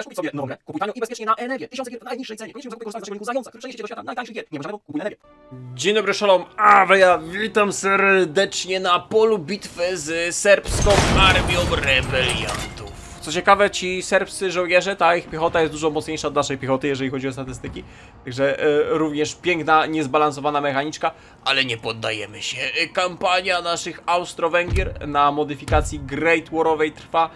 Chcesz kupić sobie nową grę? Kupuj tanio i bezpiecznie na Enevie. Tysiące gier w najniższej cenie. Koniecznie muszę korzystać z naszego linku zająca, który przeniesie cię do świata najtańszych gier. Nie ma żadnego, kupuj na Enevie. Dzień dobry, szalom, ja witam serdecznie na polu bitwy z serbską armią rebeliantów. Co ciekawe, ci serbscy żołnierze, ta ich piechota jest dużo mocniejsza od naszej piechoty, jeżeli chodzi o statystyki. Także również piękna, niezbalansowana mechaniczka, ale nie poddajemy się. Kampania naszych Austro-Węgier na modyfikacji Great Warowej trwa.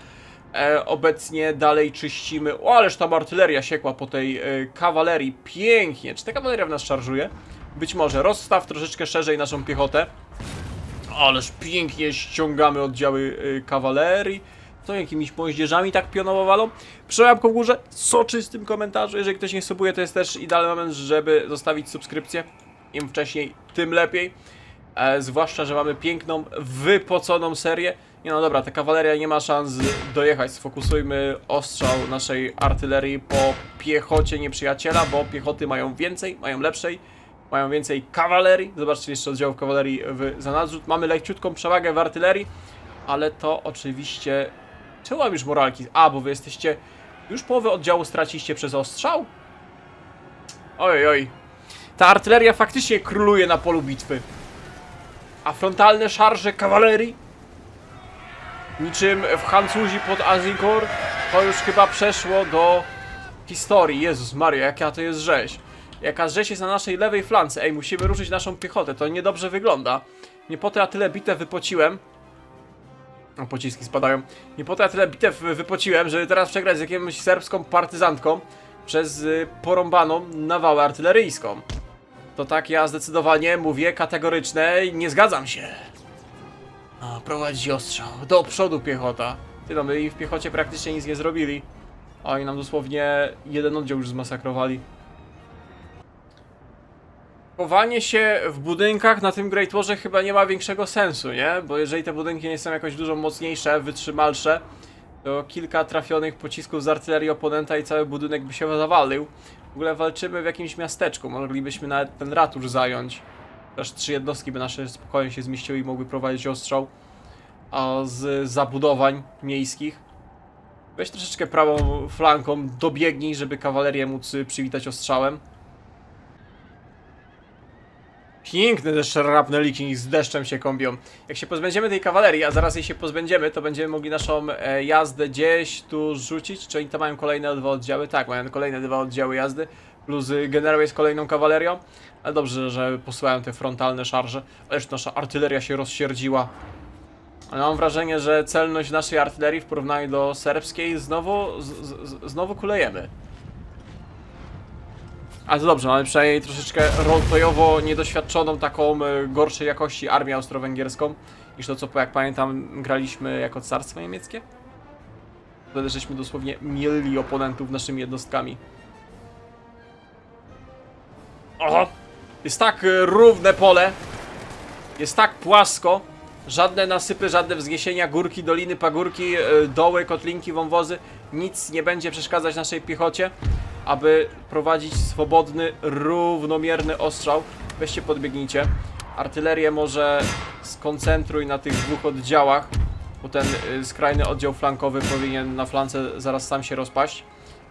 Obecnie dalej czyścimy. O, ależ tam artyleria siekła po tej kawalerii. Pięknie. Czy ta kawaleria w nas szarżuje? Być może. Rozstaw troszeczkę szerzej naszą piechotę. Ależ pięknie ściągamy oddziały kawalerii. To jakimiś moździerzami tak pionowo walą. Przełapką w górze, soczystym komentarzu. Jeżeli ktoś nie subuje, to jest też idealny moment, żeby zostawić subskrypcję. Im wcześniej, tym lepiej. Zwłaszcza, że mamy piękną, wypoconą serię. Nie no dobra, ta kawaleria nie ma szans dojechać. Sfokusujmy ostrzał naszej artylerii po piechocie nieprzyjaciela, bo piechoty mają więcej, mają lepszej, mają więcej kawalerii. Zobaczcie jeszcze oddziałów kawalerii w zanadrzut. Mamy leciutką przewagę w artylerii, ale to oczywiście... Czemu mam już moralki? A, bo wy jesteście... Już połowę oddziału straciliście przez ostrzał? Oj, oj. Ta artyleria faktycznie króluje na polu bitwy. A frontalne szarże kawalerii? Niczym w Hancuzi pod Azincourt, to już chyba przeszło do historii. Jezus Maria, jaka to jest rzeź. Jaka rzeź jest na naszej lewej flance. Ej, musimy ruszyć naszą piechotę, to niedobrze wygląda. Nie po to ja tyle bitew wypociłem. O, pociski spadają. Nie po to ja tyle bitew wypociłem, żeby teraz przegrać z jakąś serbską partyzantką przez porąbaną nawałę artyleryjską. To tak ja zdecydowanie mówię kategoryczne, nie zgadzam się. A, prowadzi ostrzał. Do przodu piechota. Ty no, my i w piechocie praktycznie nic nie zrobili. A oni nam dosłownie jeden oddział już zmasakrowali. Chowanie się w budynkach na tym Great Warze chyba nie ma większego sensu, nie? Bo jeżeli te budynki nie są jakoś dużo mocniejsze, wytrzymalsze, to kilka trafionych pocisków z artylerii oponenta i cały budynek by się zawalił. W ogóle walczymy w jakimś miasteczku, moglibyśmy nawet ten ratusz zająć. Aż 3 jednostki by nasze spokojnie się zmieściły i mogły prowadzić ostrzał z zabudowań miejskich. Weź troszeczkę prawą flanką, dobiegnij, żeby kawalerię móc przywitać ostrzałem. Piękne te szarapne liki z deszczem się kąpią. Jak się pozbędziemy tej kawalerii, a zaraz jej się pozbędziemy, to będziemy mogli naszą jazdę gdzieś tu rzucić. Czy oni tam mają kolejne 2 oddziały? Tak, mają kolejne 2 oddziały jazdy. Plus generał jest kolejną kawalerią. Ale dobrze, że posyłają te frontalne szarże. Ależ nasza artyleria się rozsierdziła. Ale mam wrażenie, że celność naszej artylerii w porównaniu do serbskiej znowu kulejemy. Ale to dobrze, mamy przynajmniej troszeczkę roleplayowo niedoświadczoną, taką gorszej jakości armię austro-węgierską niż to, co jak pamiętam graliśmy jako carstwo niemieckie. Wtedy żeśmy dosłownie mielili oponentów naszymi jednostkami. Oho! Jest tak równe pole. Jest tak płasko. Żadne nasypy, żadne wzniesienia, górki, doliny, pagórki, doły, kotlinki, wąwozy. Nic nie będzie przeszkadzać naszej piechocie, aby prowadzić swobodny, równomierny ostrzał. Weźcie, podbiegnijcie. Artylerię może skoncentruj na tych 2 oddziałach, bo ten skrajny oddział flankowy powinien na flance zaraz sam się rozpaść.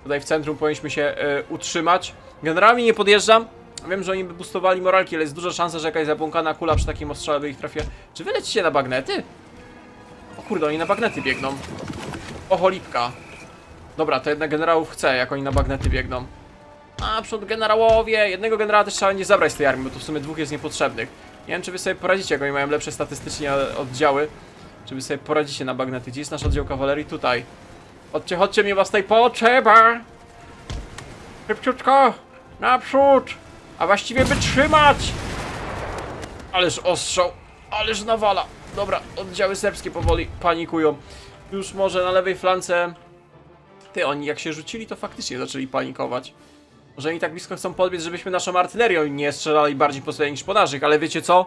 Tutaj w centrum powinniśmy się utrzymać. Generalnie nie podjeżdżam. Wiem, że oni by boostowali moralki, ale jest duża szansa, że jakaś zabłąkana kula przy takim ostrzale by ich trafiła. Czy wy lecicie na bagnety? O kurde, oni na bagnety biegną. O cholipka. Dobra, to jednak generałów chce, jak oni na bagnety biegną. A, przód generałowie. Jednego generała też trzeba będzie zabrać z tej armii, bo tu w sumie 2 jest niepotrzebnych. Nie wiem, czy wy sobie poradzicie, jak oni mają lepsze statystycznie oddziały. Czy wy sobie poradzicie na bagnety. Gdzie jest nasz oddział kawalerii? Tutaj. Chodźcie, chodźcie, mnie was tutaj potrzeba. Szybciutko. Naprzód. A właściwie wytrzymać! Ależ ostrzał, ależ nawala. Dobra, oddziały serbskie powoli panikują. Już może na lewej flance... Ty, oni jak się rzucili, to faktycznie zaczęli panikować. Może oni tak blisko chcą podbiec, żebyśmy naszą artylerią nie strzelali bardziej po sobie niż po naszych, ale wiecie co?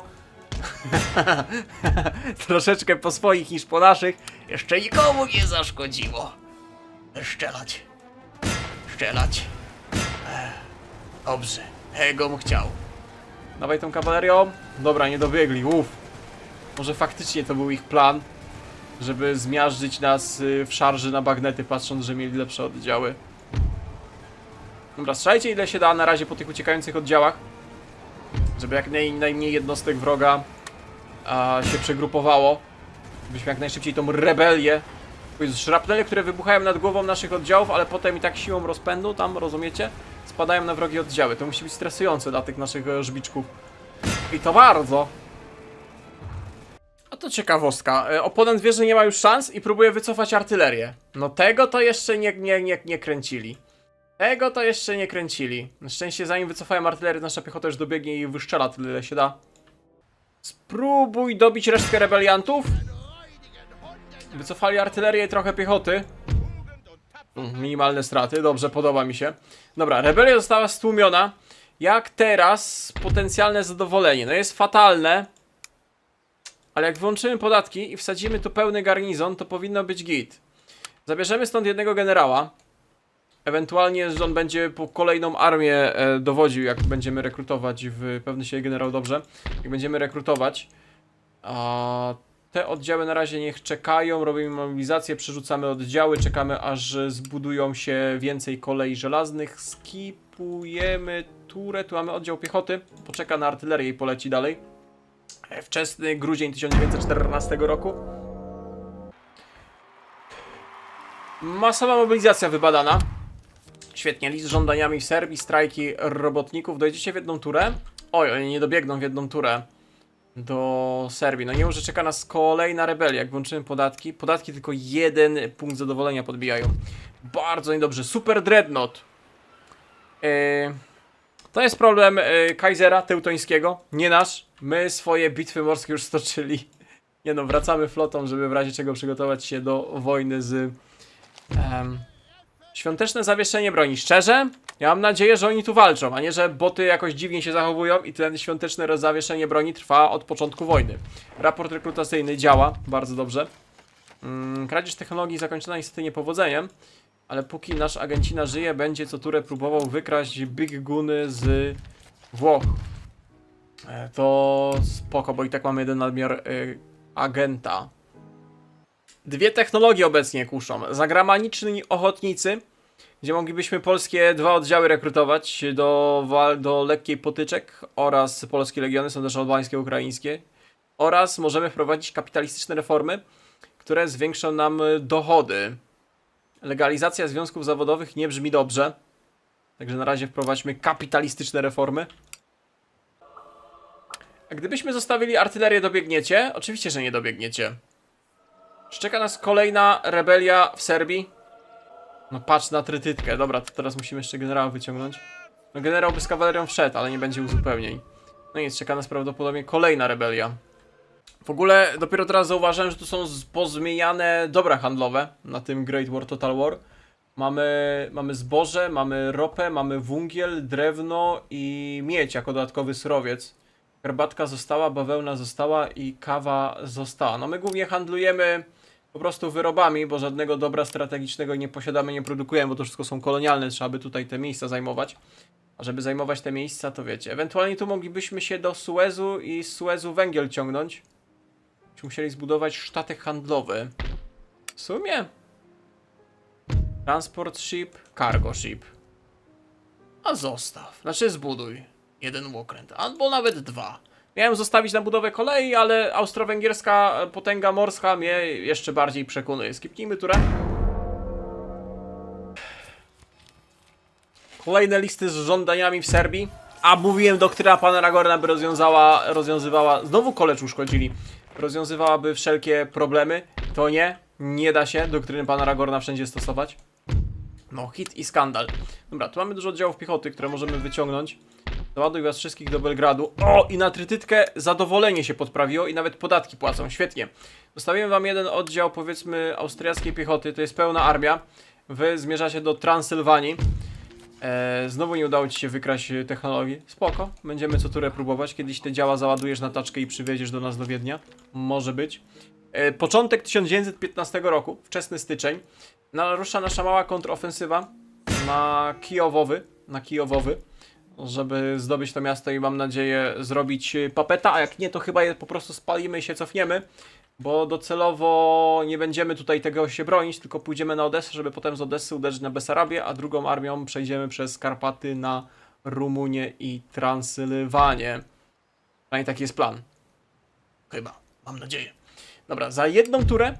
Troszeczkę po swoich niż po naszych jeszcze nikomu nie zaszkodziło. Strzelać. Strzelać. Dobrze. Egom chciał. Dawaj tą kawalerią. Dobra, nie dobiegli. Uff. Może faktycznie to był ich plan, żeby zmiażdżyć nas w szarży na bagnety, patrząc, że mieli lepsze oddziały. Dobra, strzelajcie ile się da na razie po tych uciekających oddziałach. Żeby jak najmniej jednostek wroga się przegrupowało. Byśmy jak najszybciej tą rebelię. To jest szrapnele, które wybuchają nad głową naszych oddziałów, ale potem i tak siłą rozpędu, tam rozumiecie? Spadają na wrogie oddziały. To musi być stresujące dla tych naszych żbiczków. I to bardzo. A to ciekawostka. Oponent wie, że nie ma już szans i próbuje wycofać artylerię. No tego to jeszcze nie kręcili. Tego to jeszcze nie kręcili. Na szczęście zanim wycofają artylerię, nasza piechota już dobiegnie i wyszczela tyle, ile się da. Spróbuj dobić resztkę rebeliantów. Wycofali artylerię i trochę piechoty. Minimalne straty, dobrze, podoba mi się. Dobra, rebelia została stłumiona. Jak teraz potencjalne zadowolenie? No jest fatalne. Ale jak wyłączymy podatki i wsadzimy tu pełny garnizon, to powinno być git. Zabierzemy stąd jednego generała. Ewentualnie on będzie po kolejną armię dowodził, jak będziemy rekrutować. Pewny się generał dobrze. Jak będziemy rekrutować. Te oddziały na razie niech czekają. Robimy mobilizację, przerzucamy oddziały. Czekamy aż zbudują się więcej kolei żelaznych. Skipujemy turę. Tu mamy oddział piechoty. Poczeka na artylerię i poleci dalej. Wczesny grudzień 1914 roku. Masowa mobilizacja wybadana. Świetnie, list z żądaniami w Serbii, strajki robotników. Dojdziecie w jedną turę? Oj, oni nie dobiegną w jedną turę do Serbii. No nie, że czeka nas kolejna rebelia. Jak włączymy podatki, podatki tylko jeden punkt zadowolenia podbijają. Bardzo niedobrze. Super Dreadnought. To jest problem Kaisera teutońskiego, nie nasz. My swoje bitwy morskie już stoczyli. Nie no, wracamy flotą, żeby w razie czego przygotować się do wojny z... Świąteczne zawieszenie broni. Szczerze, ja mam nadzieję, że oni tu walczą, a nie, że boty jakoś dziwnie się zachowują i ten świąteczne zawieszenie broni trwa od początku wojny. Raport rekrutacyjny działa bardzo dobrze. Kradzież technologii zakończona niestety niepowodzeniem, ale póki nasz agencina żyje, będzie co turę próbował wykraść Big Guny z Włoch. To spoko, bo i tak mamy jeden nadmiar agenta. Dwie technologie obecnie kuszą. Zagraniczni ochotnicy, gdzie moglibyśmy polskie dwa oddziały rekrutować do lekkiej potyczek oraz polskie legiony, są też albańskie, ukraińskie. Oraz możemy wprowadzić kapitalistyczne reformy, które zwiększą nam dochody. Legalizacja związków zawodowych nie brzmi dobrze. Także na razie wprowadźmy kapitalistyczne reformy. A gdybyśmy zostawili artylerię, dobiegniecie? Oczywiście, że nie dobiegniecie. Czeka nas kolejna rebelia w Serbii. No patrz na trytytkę. Dobra, to teraz musimy jeszcze generała wyciągnąć. No generał by z kawalerią wszedł, ale nie będzie uzupełnień. No nic, czeka nas prawdopodobnie kolejna rebelia. W ogóle dopiero teraz zauważyłem, że tu są pozmieniane dobra handlowe na tym Great War, Total War. Mamy zboże, mamy ropę, mamy węgiel, drewno i miedź jako dodatkowy surowiec. Herbatka została, bawełna została i kawa została. No my głównie handlujemy po prostu wyrobami, bo żadnego dobra strategicznego nie posiadamy, nie produkujemy, bo to wszystko są kolonialne, trzeba by tutaj te miejsca zajmować. A żeby zajmować te miejsca, to wiecie, ewentualnie tu moglibyśmy się do Suezu i z Suezu węgiel ciągnąć. Byśmy musieli zbudować statek handlowy. W sumie transport ship, cargo ship. A zostaw, znaczy zbuduj jeden okręt, albo nawet dwa. Miałem zostawić na budowę kolei, ale austro-węgierska potęga morska mnie jeszcze bardziej przekonuje. Skipnijmy turę. Kolejne listy z żądaniami w Serbii. A mówiłem, doktryna pana Aragorna by rozwiązywała... Znowu kolecz uszkodzili. Rozwiązywałaby wszelkie problemy. To nie da się doktryny pana Aragorna wszędzie stosować. No, hit i skandal. Dobra, tu mamy dużo oddziałów piechoty, które możemy wyciągnąć. Załaduj was wszystkich do Belgradu. O, i na trytytkę zadowolenie się podprawiło i nawet podatki płacą. Świetnie. Zostawiłem wam jeden oddział, powiedzmy, austriackiej piechoty. To jest pełna armia. Wy zmierzacie do Transylwanii. Znowu nie udało ci się wykraść technologii. Spoko. Będziemy co turę próbować. Kiedyś te działa załadujesz na taczkę i przywieziesz do nas do Wiednia. Może być. Początek 1915 roku. Wczesny styczeń. Rusza nasza mała kontrofensywa na Kijowowy. Żeby zdobyć to miasto i mam nadzieję zrobić papeta, a jak nie, to chyba je po prostu spalimy i się cofniemy. Bo docelowo nie będziemy tutaj tego się bronić, tylko pójdziemy na Odessę, żeby potem z Odessy uderzyć na Besarabię, a drugą armią przejdziemy przez Karpaty na Rumunię i Transylwanię. Przynajmniej taki jest plan. Chyba, mam nadzieję. Dobra, za jedną turę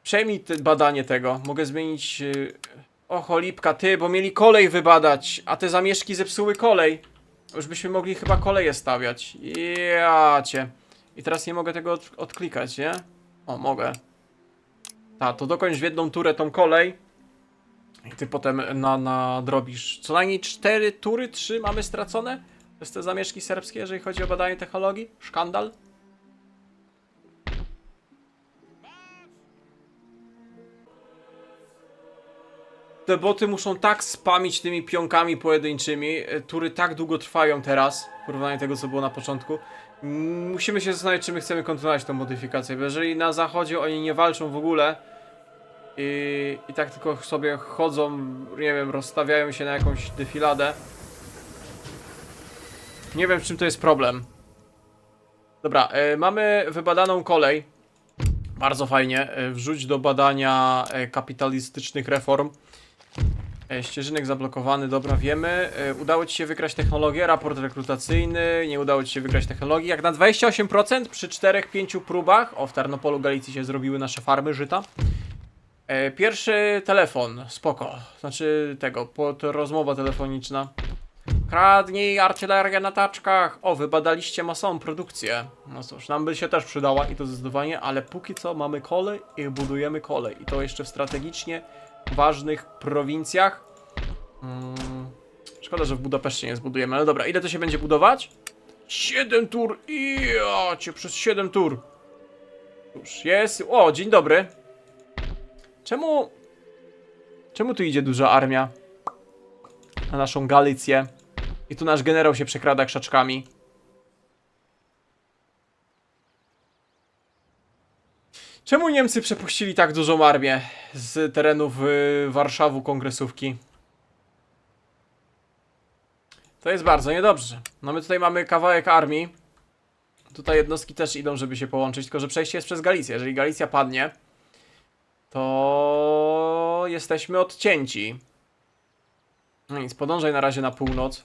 przejmij badanie tego. Mogę zmienić... O cholipka, ty, bo mieli kolej wybadać, a te zamieszki zepsuły kolej. Już byśmy mogli chyba koleje stawiać. Jacie. I teraz nie mogę tego odklikać, nie? O, mogę. Tak, to dokończ w jedną turę tą kolej. I ty potem nadrobisz. Co najmniej 4 tury, 3 mamy stracone? Przez te zamieszki serbskie, jeżeli chodzi o badanie technologii? Szkandal? Te boty muszą tak spamić tymi pionkami pojedynczymi. Tury tak długo trwają teraz, w porównaniu do tego, co było na początku. Musimy się zastanowić, czy my chcemy kontynuować tą modyfikację, bo jeżeli na zachodzie oni nie walczą w ogóle i tak tylko sobie chodzą, nie wiem, rozstawiają się na jakąś defiladę. Nie wiem, w czym to jest problem. Dobra, mamy wybadaną kolej. Bardzo fajnie. Wrzuć do badania kapitalistycznych reform. Ścieżynek zablokowany, dobra, wiemy. Udało ci się wygrać technologię, raport rekrutacyjny, nie udało ci się wygrać technologii. Jak na 28% przy 4-5 próbach. O, w Tarnopolu Galicji się zrobiły nasze farmy żyta. Pierwszy telefon, spoko. Znaczy tego, rozmowa telefoniczna. Kradnij, artyleria na taczkach. O, wybadaliście masową produkcję. No cóż, nam by się też przydała i to zdecydowanie, ale póki co mamy kolej i budujemy kolej. I to jeszcze w strategicznie ważnych prowincjach. Szkoda, że w Budapeszcie nie zbudujemy, ale dobra, ile to się będzie budować? 7 tur. Jacie, przez 7 tur. Cóż, jest. O, dzień dobry. Czemu tu idzie duża armia na naszą Galicję? I tu nasz generał się przekrada krzaczkami. Czemu Niemcy przepuścili tak dużą armię z terenów Warszawu kongresówki? To jest bardzo niedobrze. No my tutaj mamy kawałek armii. Tutaj jednostki też idą, żeby się połączyć, tylko że przejście jest przez Galicję. Jeżeli Galicja padnie, to jesteśmy odcięci. No nic, podążaj na razie na północ.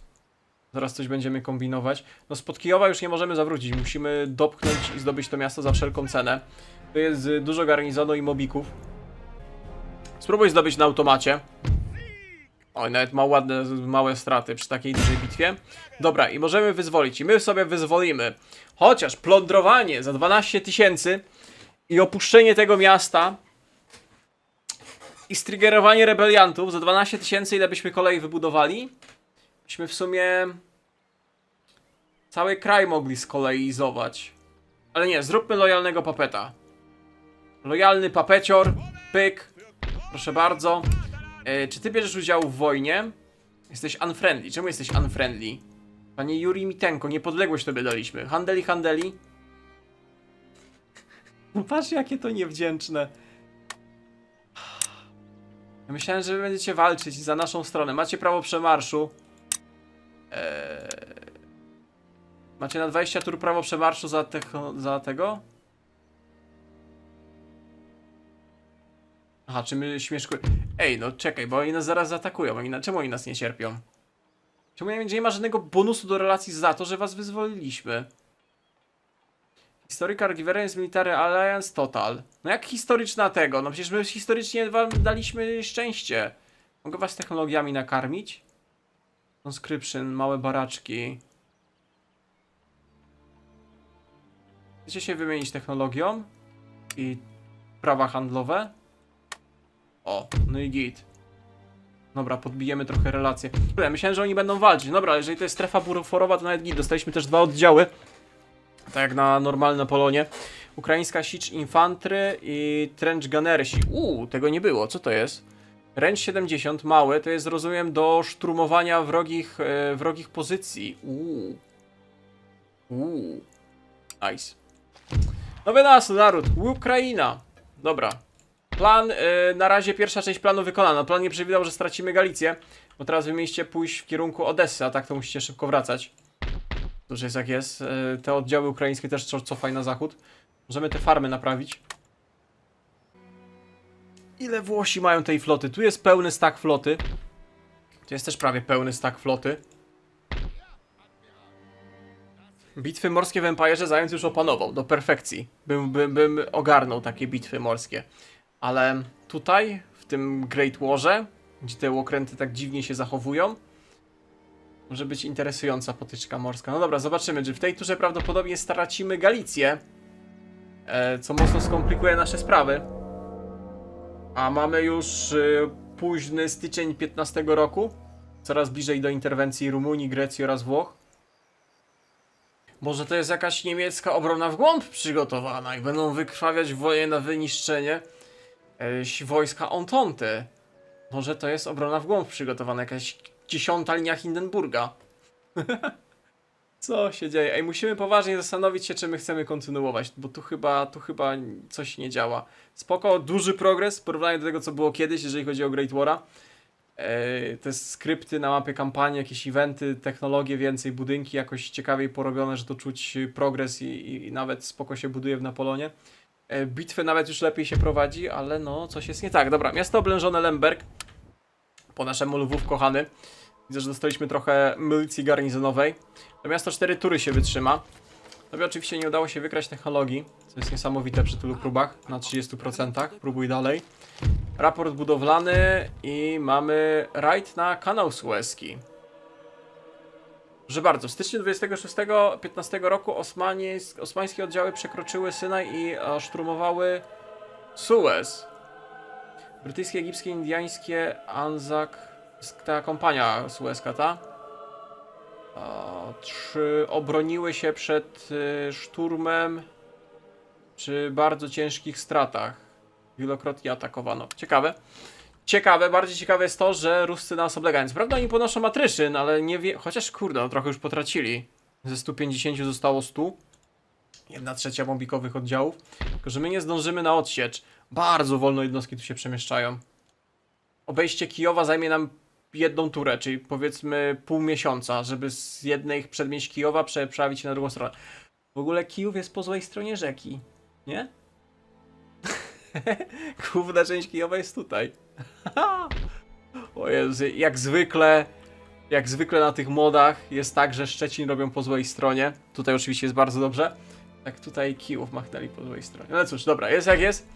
Zaraz coś będziemy kombinować. No spod Kijowa już nie możemy zawrócić. Musimy dopchnąć i zdobyć to miasto za wszelką cenę. Tu jest dużo garnizonu i mobików. Spróbuj zdobyć na automacie. Oj, nawet ma ładne, małe straty przy takiej dużej bitwie. Dobra, i możemy wyzwolić. I my sobie wyzwolimy. Chociaż plądrowanie za 12 000 i opuszczenie tego miasta i striggerowanie rebeliantów za 12 000, ile byśmy kolei wybudowali? Byśmy w sumie cały kraj mogli skoleizować. Ale nie, zróbmy lojalnego papeta. Lojalny papecior, pyk. Proszę bardzo. Czy ty bierzesz udział w wojnie? Jesteś unfriendly. Czemu jesteś unfriendly? Panie Juri Mitenko, niepodległość tobie daliśmy. Handeli, handeli. Patrz, jakie to niewdzięczne. Ja myślałem, że wy będziecie walczyć za naszą stronę. Macie prawo przemarszu. Macie na 20 tur prawo przemarszu za tego? Aha, czy my śmieszku... Ej, no czekaj, bo oni nas zaraz zaatakują. Czemu oni nas nie cierpią? Czemu nie ma żadnego bonusu do relacji za to, że was wyzwoliliśmy? Historical Giverance Military Alliance Total. No jak historyczna tego? No przecież my historycznie wam daliśmy szczęście. Mogę was technologiami nakarmić? Conscription, małe baraczki. Chcecie się wymienić technologią? I prawa handlowe? O, no i git. Dobra, podbijemy trochę relacje. Myślałem, że oni będą walczyć. Dobra, ale jeżeli to jest strefa buforowa, to nawet git. Dostaliśmy też 2 oddziały. Tak jak na normalne Polonie. Ukraińska Siege Infantry i Trench Gunnersi. Tego nie było. Co to jest? Range 70, małe. To jest, rozumiem, do szturmowania wrogich pozycji. Nice. Nowy naród. Ukraina. Dobra. Plan, na razie pierwsza część planu wykonana. Plan nie przewidział, że stracimy Galicję, bo teraz wy mieliście pójść w kierunku Odessy, a tak to musicie szybko wracać. To już jest jak jest. Te oddziały ukraińskie też cofaj na zachód. Możemy te farmy naprawić. Ile Włosi mają tej floty? Tu jest pełny stack floty. Tu jest też prawie pełny stack floty. Bitwy morskie w Empirze Zając już opanował do perfekcji. Bym ogarnął takie bitwy morskie. Ale tutaj, w tym Great Warze, gdzie te łokręty tak dziwnie się zachowują, może być interesująca potyczka morska. No dobra, zobaczymy, że w tej turze prawdopodobnie stracimy Galicję, co mocno skomplikuje nasze sprawy. A mamy już późny styczeń 15 roku, coraz bliżej do interwencji Rumunii, Grecji oraz Włoch. Może to jest jakaś niemiecka obrona w głąb przygotowana i będą wykrwawiać wojnę na wyniszczenie wojska Entente. Może to jest obrona w głąb przygotowana, jakaś 10. linia Hindenburga. Co się dzieje? Ej, musimy poważnie zastanowić się, czy my chcemy kontynuować, bo tu chyba coś nie działa. Spoko, duży progres w porównaniu do tego, co było kiedyś, jeżeli chodzi o Great War'a. Te skrypty na mapie kampanii, jakieś eventy, technologie więcej, budynki jakoś ciekawiej porobione, że to czuć progres i nawet spoko się buduje w Napoleonie. Bitwy nawet już lepiej się prowadzi, ale no coś jest nie tak. Dobra, miasto oblężone Lemberg. Po naszemu Lwów kochany. Widzę, że dostaliśmy trochę milicji garnizonowej. To miasto 4 tury się wytrzyma. Tobie oczywiście nie udało się wykraść technologii, co jest niesamowite przy tylu próbach, na 30%. Próbuj dalej. Raport budowlany i mamy rajd na kanał Suezki. Proszę bardzo, w styczniu 26-15 roku osmańskie oddziały przekroczyły Synaj i szturmowały Suez. Brytyjskie, egipskie, indiańskie, Anzak, ta kompania sueska, ta? Czy obroniły się przed szturmem przy bardzo ciężkich stratach. Wielokrotnie atakowano. Ciekawe. Ciekawe, bardziej ciekawe jest to, że Ruscy nas oblegają. Co prawda oni ponoszą atryszyn, ale nie wie... Chociaż kurde, no trochę już potracili. Ze 150 zostało 100. 1/3 bombikowych oddziałów. Tylko, że my nie zdążymy na odsiecz. Bardzo wolno jednostki tu się przemieszczają. Obejście Kijowa zajmie nam 1 turę, czyli powiedzmy pół miesiąca, żeby z jednej przedmieść Kijowa przeprawić się na drugą stronę. W ogóle Kijów jest po złej stronie rzeki. Nie? Główna część Kijowa jest tutaj. O Jezu, jak zwykle na tych modach jest tak, że Szczecin robią po złej stronie. Tutaj oczywiście jest bardzo dobrze. Tak tutaj Kijów machnęli po złej stronie. No cóż, dobra, jest jak jest.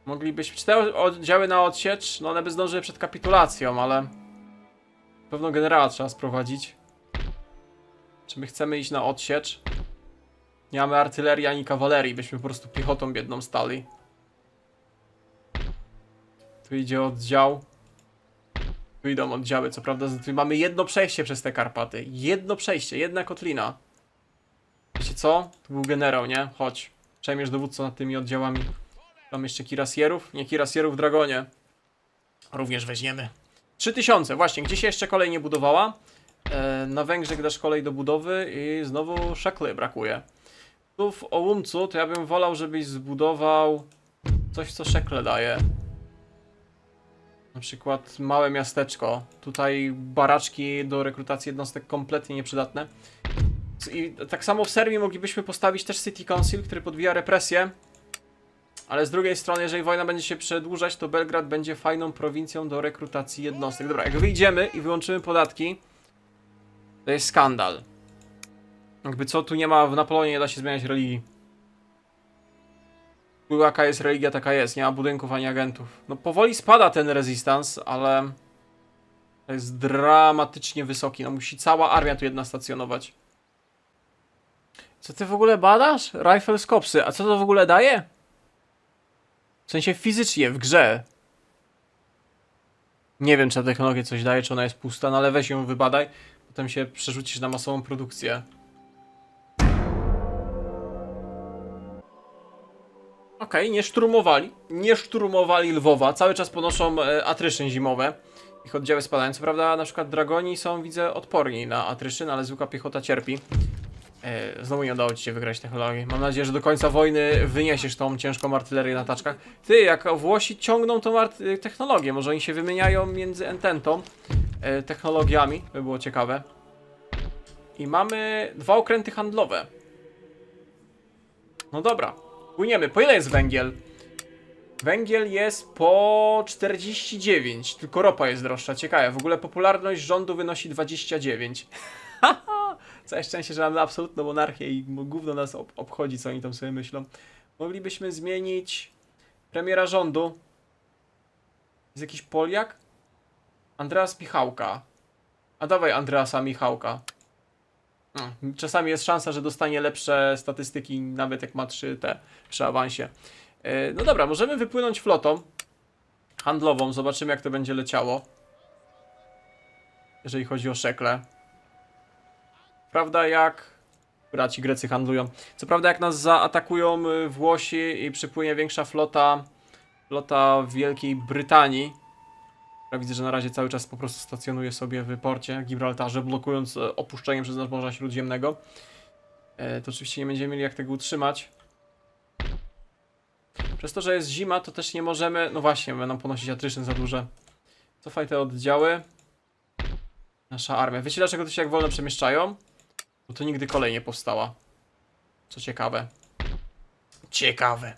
Moglibyśmy... Czy te oddziały na odsiecz? No one by zdążyły przed kapitulacją, ale... Pewno generała trzeba sprowadzić. Czy my chcemy iść na odsiecz? Nie mamy artylerii ani kawalerii, byśmy po prostu piechotą biedną stali. Tu idzie oddział. Tu idą oddziały, co prawda tu mamy jedno przejście przez te Karpaty. Jedno przejście, jedna kotlina. Wiecie co? Tu był generał, nie? Chodź. Przejmiesz dowódcą nad tymi oddziałami. Mam jeszcze kirasjerów? Nie, kirasjerów w Dragonie. Również weźmiemy. 3000, właśnie. Gdzie się jeszcze kolej nie budowała? Na Węgrzech dasz kolej do budowy i znowu szekly brakuje. Tu w Ołumcu to ja bym wolał, żebyś zbudował coś, co szekle daje. Na przykład małe miasteczko. Tutaj baraczki do rekrutacji jednostek kompletnie nieprzydatne. I tak samo w Serbii moglibyśmy postawić też City Council, który podbija represję. Ale z drugiej strony, jeżeli wojna będzie się przedłużać, to Belgrad będzie fajną prowincją do rekrutacji jednostek. Dobra, jak wyjdziemy i wyłączymy podatki, to jest skandal. Jakby co, tu nie ma, w Napoleonie nie da się zmieniać religii. Tu jaka jest religia, taka jest. Nie ma budynków ani agentów. No powoli spada ten resistance, ale... To jest dramatycznie wysoki. No musi cała armia tu jedna stacjonować. Co ty w ogóle badasz? Rifleskopsy. A co to w ogóle daje? W sensie fizycznie, w grze. Nie wiem, czy ta technologia coś daje, czy ona jest pusta, no ale weź ją wybadaj. Potem się przerzucisz na masową produkcję. Okej, nie szturmowali. Nie szturmowali Lwowa. Cały czas ponoszą atryszyn zimowe. Ich oddziały spadają. Co prawda, na przykład dragoni są, widzę, odporni na atryszyn, ale zwykła piechota cierpi. Znowu nie udało ci się wygrać technologii. Mam nadzieję, że do końca wojny wyniesiesz tą ciężką artylerię na taczkach. Ty, jak Włosi ciągną tą technologię, może oni się wymieniają między Ententą technologiami, by było ciekawe. I mamy 2 okręty handlowe. No dobra, płyniemy. Po ile jest węgiel? Węgiel jest po 49, tylko ropa jest droższa. Ciekawe, w ogóle popularność rządu wynosi 29. Całe szczęście, że mamy absolutną monarchię i gówno nas obchodzi, co oni tam sobie myślą. Moglibyśmy zmienić premiera rządu. Jest jakiś Poliak? Andreas Michałka. A dawaj Andreasa Michałka. Czasami jest szansa, że dostanie lepsze statystyki, nawet jak ma 3 przy awansie. No dobra, możemy wypłynąć flotą handlową. Zobaczymy, jak to będzie leciało. Jeżeli chodzi o szekle. Prawda, jak... Braci Grecy handlują. Co prawda, jak nas zaatakują Włosi i przypłynie większa flota Wielkiej Brytanii. Ja widzę, że na razie cały czas po prostu stacjonuje sobie w porcie Gibraltarze, blokując opuszczenie przez nas Morza Śródziemnego. To oczywiście nie będziemy mieli jak tego utrzymać. Przez to, że jest zima, to też nie możemy... No właśnie, będą ponosić attrition za duże. Cofaj te oddziały. Nasza armia. Wiecie, dlaczego to się jak wolno przemieszczają? Bo to nigdy kolej nie powstała. Co ciekawe. Ciekawe.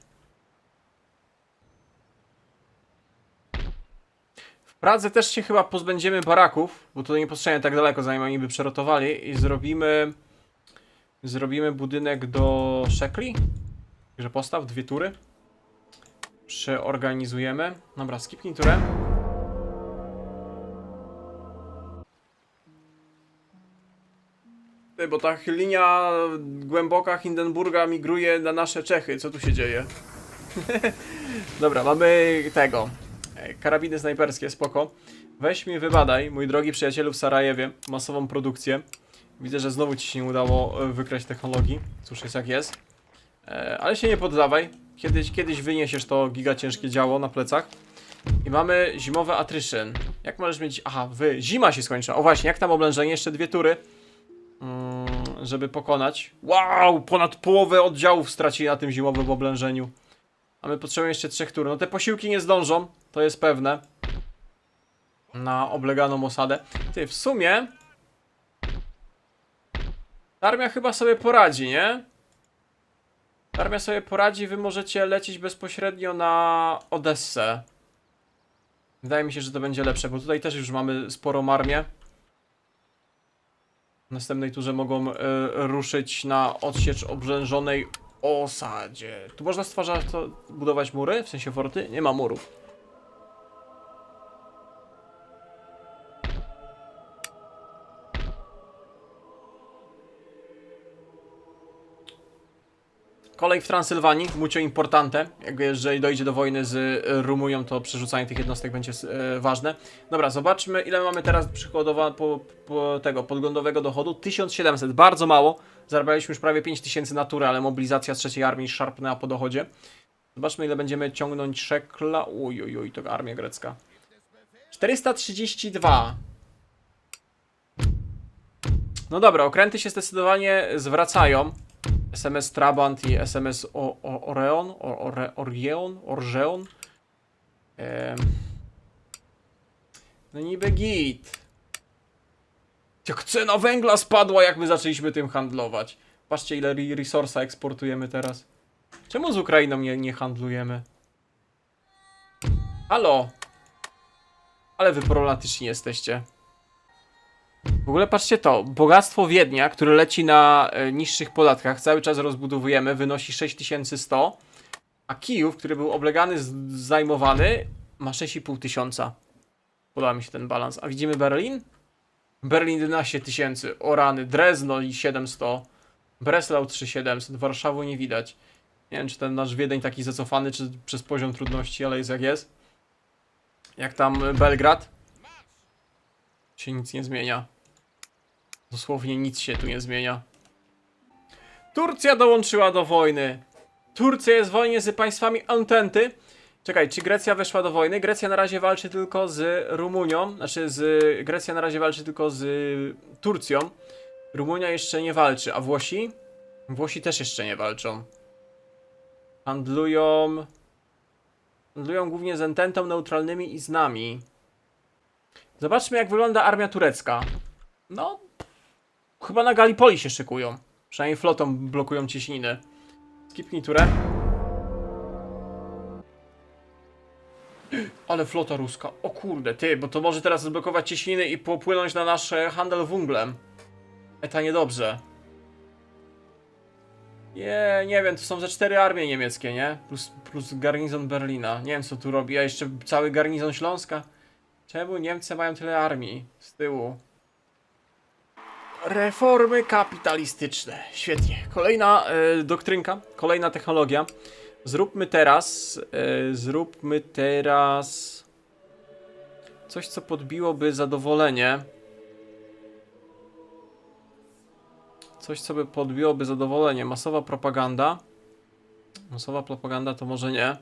W Pradze też się chyba pozbędziemy baraków, bo to nie postrzegają tak daleko, zanim oni by przerotowali. I zrobimy budynek do szekli. Także postaw 2 tury. Przeorganizujemy. Dobra, skipnij turę. Bo ta linia głęboka Hindenburga migruje na nasze Czechy. Co tu się dzieje? Dobra, mamy tego. Karabiny snajperskie, spoko. Weź mi wybadaj, mój drogi przyjacielu w Sarajewie, masową produkcję. Widzę, że znowu ci się nie udało wykraść technologii. Cóż, jest jak jest. Ale się nie poddawaj. Kiedyś wyniesiesz to giga ciężkie działo na plecach. I mamy zimowe attrition. Jak możesz mieć... Aha, zima się skończyła. O właśnie, jak tam oblężenie? Jeszcze 2 tury. Żeby pokonać. Wow, ponad połowę oddziałów stracili na tym zimowym oblężeniu. A my potrzebujemy jeszcze 3 tur. No te posiłki nie zdążą, to jest pewne. Na obleganą osadę. Ty, w sumie... Armia chyba sobie poradzi, nie? Armia sobie poradzi, wy możecie lecieć bezpośrednio na Odessę. Wydaje mi się, że to będzie lepsze, bo tutaj też już mamy sporą armię. W następnej turze mogą ruszyć na odsiecz oblężonej osadzie. Tu można budować mury? W sensie forty? Nie ma murów. Kolej w Transylwanii, mucho importante. Jeżeli dojdzie do wojny z Rumunią, to przerzucanie tych jednostek będzie ważne. Dobra, zobaczmy, ile mamy teraz tego podglądowego dochodu. 1700, bardzo mało. Zarabialiśmy już prawie 5000 na turę, ale mobilizacja z 3. armii szarpnęła po dochodzie. Zobaczmy, ile będziemy ciągnąć szekla. Uj, to armia grecka. 432. No dobra, okręty się zdecydowanie zwracają. SMS Trabant i SMS Orgeon. No niby git. Jak cena węgla spadła, jak my zaczęliśmy tym handlować. Patrzcie, ile resursa eksportujemy teraz. Czemu z Ukrainą nie handlujemy? Halo? Ale wy problematyczni jesteście. W ogóle patrzcie to, bogactwo Wiednia, które leci na niższych podatkach, cały czas rozbudowujemy, wynosi 6100, a Kijów, który był oblegany, zajmowany, ma 6500. Podoba mi się ten balans. A widzimy Berlin? Berlin 11 000, o rany, Drezno i 700, Breslau 3700, Warszawu nie widać. Nie wiem, czy ten nasz Wiedeń taki zacofany, czy przez poziom trudności, ale jest jak jest. Jak tam Belgrad? Się nic nie zmienia. Dosłownie nic się tu nie zmienia. Turcja dołączyła do wojny. Turcja jest w wojnie z państwami Ententy. Czekaj, czy Grecja weszła do wojny? Grecja na razie walczy tylko z Rumunią. Grecja na razie walczy tylko z Turcją. Rumunia jeszcze nie walczy. A Włosi? Włosi też jeszcze nie walczą. Handlują głównie z Ententą, neutralnymi i z nami. Zobaczmy, jak wygląda armia turecka. No, Chyba na Gallipoli się szykują. Przynajmniej flotą blokują cieśniny. Skipnij turę. Ale flota ruska. O kurde, ty, bo to może teraz odblokować cieśniny i popłynąć na nasz handel węglem. To niedobrze. Nie wiem, to są ze 4 armie niemieckie, nie? Plus garnizon Berlina. Nie wiem, co tu robi, a jeszcze cały garnizon Śląska. Czemu Niemcy mają tyle armii z tyłu? Reformy kapitalistyczne. Świetnie. Kolejna doktrynka, kolejna technologia. Zróbmy teraz coś, co podbiłoby zadowolenie. Coś, co by podbiłoby zadowolenie. Masowa propaganda. Masowa propaganda to może nie.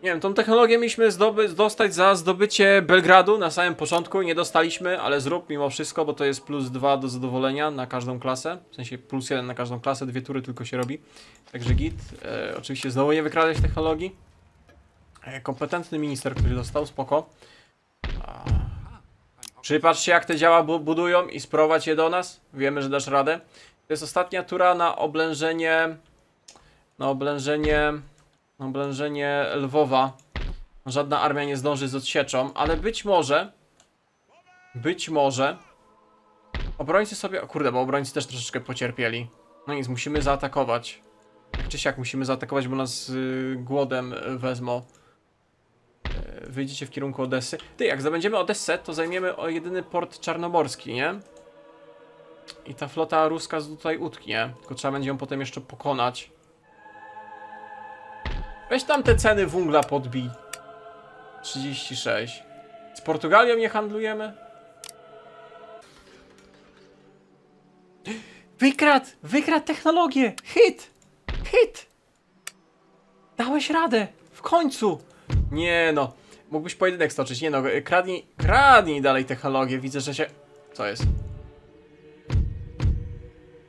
Nie wiem, tą technologię mieliśmy dostać za zdobycie Belgradu na samym początku. Nie dostaliśmy, ale zrób mimo wszystko, bo to jest +2 do zadowolenia na każdą klasę. W sensie +1 na każdą klasę, 2 tury tylko się robi. Także git. Oczywiście znowu nie wykradać technologii. Kompetentny minister, który dostał, spoko. Przypatrz się, jak te działa budują i sprowadź je do nas. Wiemy, że dasz radę. To jest ostatnia tura na oblężenie... Na oblężenie Lwowa. Żadna armia nie zdąży z odsieczą, ale być może obrońcy sobie... O kurde, bo obrońcy też troszeczkę pocierpieli. No nic, musimy zaatakować. Tak czy siak musimy zaatakować, bo nas głodem wezmą. Wyjdziecie w kierunku Odessy. Ty, jak zdobędziemy Odessę, to zajmiemy jedyny port czarnomorski, nie? I ta flota ruska tutaj utknie. Tylko trzeba będzie ją potem jeszcze pokonać. Weź tam te ceny węgla podbij. 36. Z Portugalią nie handlujemy? Wykradł technologię! Hit! Dałeś radę! W końcu! Nie no, mógłbyś pojedynek stoczyć. Nie no, kradnij dalej technologię. Widzę, że się... Co jest?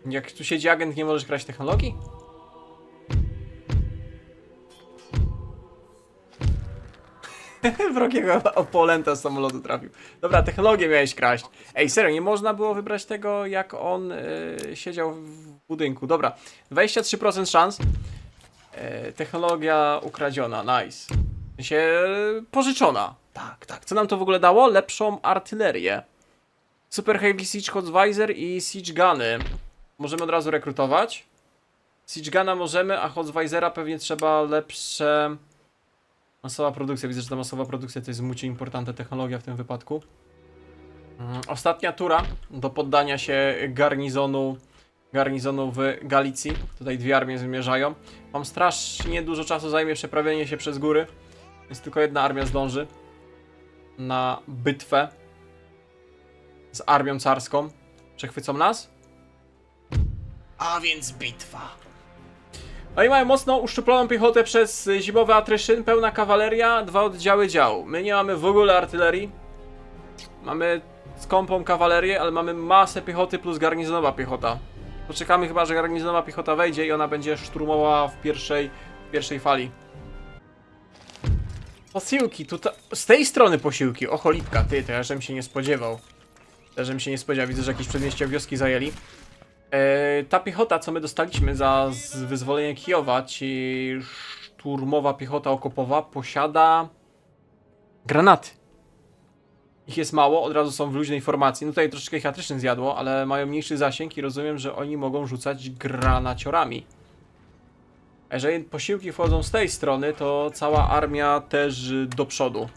Jak tu siedzi agent, nie możesz kraść technologii? Wrogiego opolenta z samolotu trafił. Dobra, technologię miałeś kraść. Ej, serio, nie można było wybrać tego, jak on siedział w budynku. Dobra, 23% szans. Technologia ukradziona, nice. W sensie pożyczona. Tak. Co nam to w ogóle dało? Lepszą artylerię. Super Heavy Siege Hotweiser i Siege Guny. Możemy od razu rekrutować. Siege Guna możemy, a Hotweisera pewnie trzeba lepsze... Masowa produkcja. Widzę, że ta masowa produkcja to jest mucie importantna technologia w tym wypadku. Ostatnia tura do poddania się garnizonu w Galicji. Tutaj 2 armie zmierzają. Mam strasznie dużo czasu, zajmie przeprawienie się przez góry. Więc tylko 1 armia zdąży na bitwę z armią carską. Przechwycą nas? A więc bitwa. No i mają mocno uszczuploną piechotę przez zimowy atryszyn, pełna kawaleria, 2 oddziały działu. My nie mamy w ogóle artylerii. Mamy skąpą kawalerię, ale mamy masę piechoty plus garnizonowa piechota. Poczekamy chyba, że garnizonowa piechota wejdzie i ona będzie szturmowała w pierwszej fali. Posiłki, tutaj z tej strony posiłki. O cholipka, ty, to ja żebym się nie spodziewał. Widzę, że jakieś przedmieścia wioski zajęli. Ta piechota, co my dostaliśmy za wyzwolenie Kijowa, ci szturmowa piechota okopowa, posiada granaty. Ich jest mało, od razu są w luźnej formacji. No tutaj troszeczkę ich atryszyn zjadło, ale mają mniejszy zasięg i rozumiem, że oni mogą rzucać granaciorami. A jeżeli posiłki wchodzą z tej strony, to cała armia też do przodu.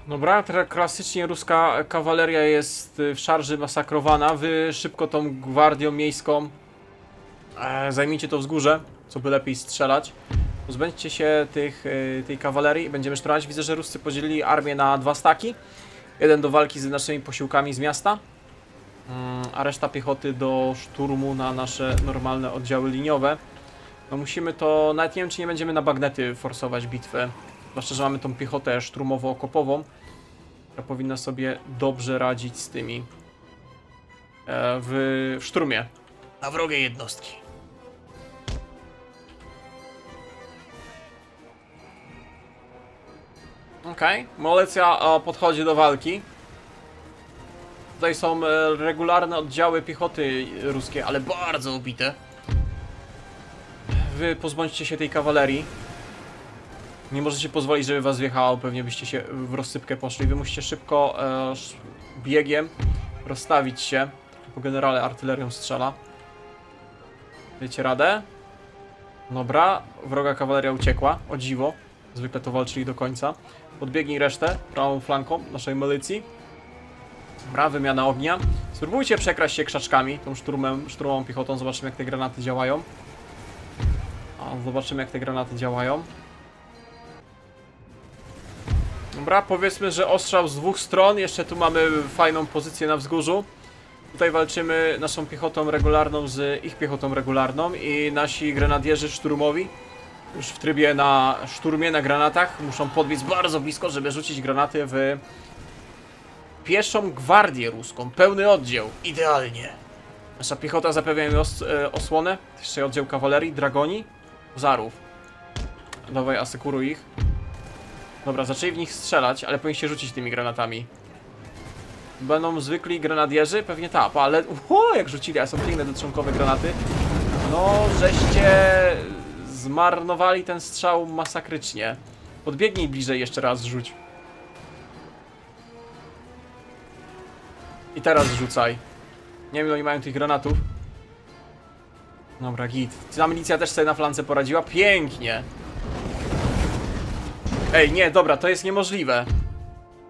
Dobra, teraz klasycznie ruska kawaleria jest w szarży masakrowana. Wy szybko tą gwardią miejską zajmijcie to wzgórze, co by lepiej strzelać. Pozbędźcie się tej kawalerii i będziemy szturmować. Widzę, że Ruscy podzielili armię na 2 staki. Jeden do walki z naszymi posiłkami z miasta, a reszta piechoty do szturmu na nasze normalne oddziały liniowe. No musimy to, nawet nie wiem, czy nie będziemy na bagnety forsować bitwę. Zwłaszcza, że mamy tą piechotę szturmowo-okopową, która powinna sobie dobrze radzić z tymi w szturmie na wrogie jednostki. Okej, Molecja podchodzi do walki. tutaj są regularne oddziały piechoty ruskie, ale bardzo ubite. Wy pozbądźcie się tej kawalerii. Nie możecie pozwolić, żeby was wjechało, pewnie byście się w rozsypkę poszli. Wy musicie szybko biegiem rozstawić się. Po generale artylerią strzela. Wiecie radę? Dobra, wroga kawaleria uciekła, o dziwo. Zwykle to walczyli do końca. Podbiegnij resztę, prawą flanką naszej milicji. Dobra, wymiana ognia. Spróbujcie przekraść się krzaczkami, tą szturmową piechotą, zobaczymy jak te granaty działają. Zobaczymy jak te granaty działają. Dobra, powiedzmy, że ostrzał z dwóch stron, jeszcze tu mamy fajną pozycję na wzgórzu. Tutaj walczymy naszą piechotą regularną z ich piechotą regularną i nasi grenadierzy szturmowi już w trybie na szturmie, na granatach muszą podbiec bardzo blisko, żeby rzucić granaty w pieszą gwardię ruską. Pełny oddział. Idealnie. Nasza piechota zapewnia im osłonę. Jeszcze oddział kawalerii, dragoni, zarów. Dawaj, asekuruj ich. Dobra, zaczęli w nich strzelać, ale powinni się rzucić tymi granatami. Będą zwykli grenadierzy? Pewnie tak, ale jak rzucili, a są piękne dotrzonkowe granaty. No, żeście zmarnowali ten strzał masakrycznie. Podbiegnij bliżej, jeszcze raz rzuć. I teraz rzucaj. Nie wiem, ile oni mają tych granatów. Dobra, git. Ta milicja też sobie na flance poradziła. Pięknie. Ej, nie, dobra, to jest niemożliwe.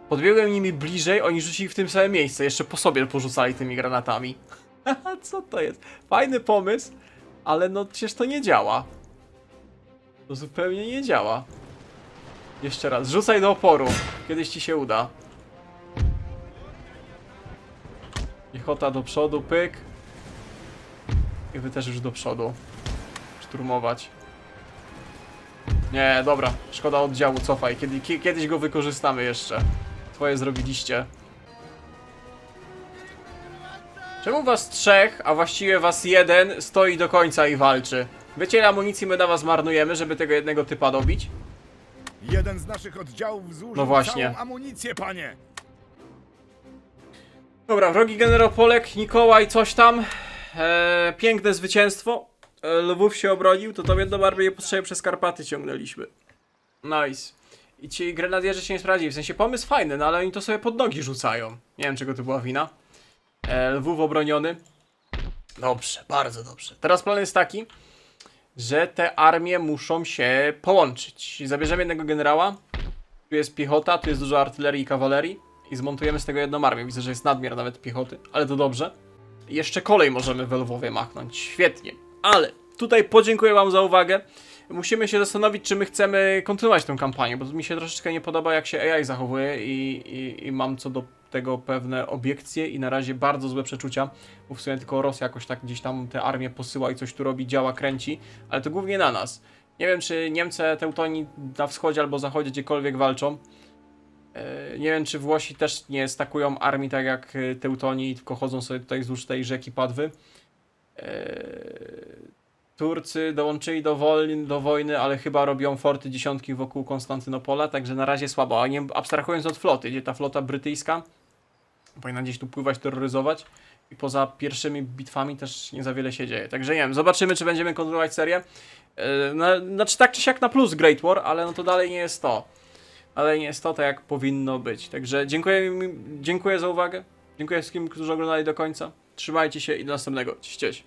Podbiegłem nimi bliżej, oni rzucili w tym samym miejsce. Jeszcze po sobie porzucali tymi granatami. Co to jest? Fajny pomysł, ale no przecież to nie działa. To zupełnie nie działa. Jeszcze raz, rzucaj do oporu. Kiedyś ci się uda. Piechota do przodu, pyk. I wy też już do przodu. Szturmować. Nie, dobra, szkoda oddziału, cofaj. Kiedyś go wykorzystamy jeszcze. Twoje zrobiliście. Czemu was trzech, a właściwie was jeden, stoi do końca i walczy? Wiecie, ile amunicji my na was marnujemy, żeby tego jednego typa dobić? Jeden z naszych oddziałów zużył No właśnie. całą amunicję, panie! Dobra, wrogi generał Polek, Mikołaj, coś tam. Piękne zwycięstwo. Lwów się obronił, to tą jedną armię potrzeby przez Karpaty ciągnęliśmy. Nice. I ci grenadierzy się nie sprawdzili, w sensie pomysł fajny, no ale oni to sobie pod nogi rzucają. Nie wiem, czego to była wina. Lwów obroniony. Dobrze, bardzo dobrze. Teraz plan jest taki, że te armie muszą się połączyć. Zabierzemy jednego generała. Tu jest piechota, tu jest dużo artylerii i kawalerii. I zmontujemy z tego jedną armię. Widzę, że jest nadmiar nawet piechoty, ale to dobrze. I jeszcze kolej możemy w Lwowie machnąć. Świetnie. Ale tutaj podziękuję wam za uwagę. Musimy się zastanowić, czy my chcemy kontynuować tę kampanię, bo mi się troszeczkę nie podoba, jak się AI zachowuje i mam co do tego pewne obiekcje i na razie bardzo złe przeczucia, bo w sumie tylko Rosja jakoś tak gdzieś tam te armię posyła i coś tu robi, działa, kręci, ale to głównie na nas. Nie wiem, czy Niemcy, Teutoni na wschodzie albo zachodzie gdziekolwiek walczą. Nie wiem, czy Włosi też nie stakują armii tak jak Teutoni, tylko chodzą sobie tutaj wzdłuż tej rzeki Padwy. Turcy dołączyli do wojny, ale chyba robią forty dziesiątki wokół Konstantynopola, także na razie słabo. A nie abstrahując od floty, gdzie ta flota brytyjska powinna gdzieś tu pływać, terroryzować i poza pierwszymi bitwami też nie za wiele się dzieje. Także nie wiem, zobaczymy, czy będziemy kontynuować serię. Znaczy tak czy siak na plus Great War, ale no to dalej nie jest to. Ale nie jest to tak, jak powinno być. Także dziękuję za uwagę. Dziękuję wszystkim, którzy oglądali do końca. Trzymajcie się i do następnego. Cześć.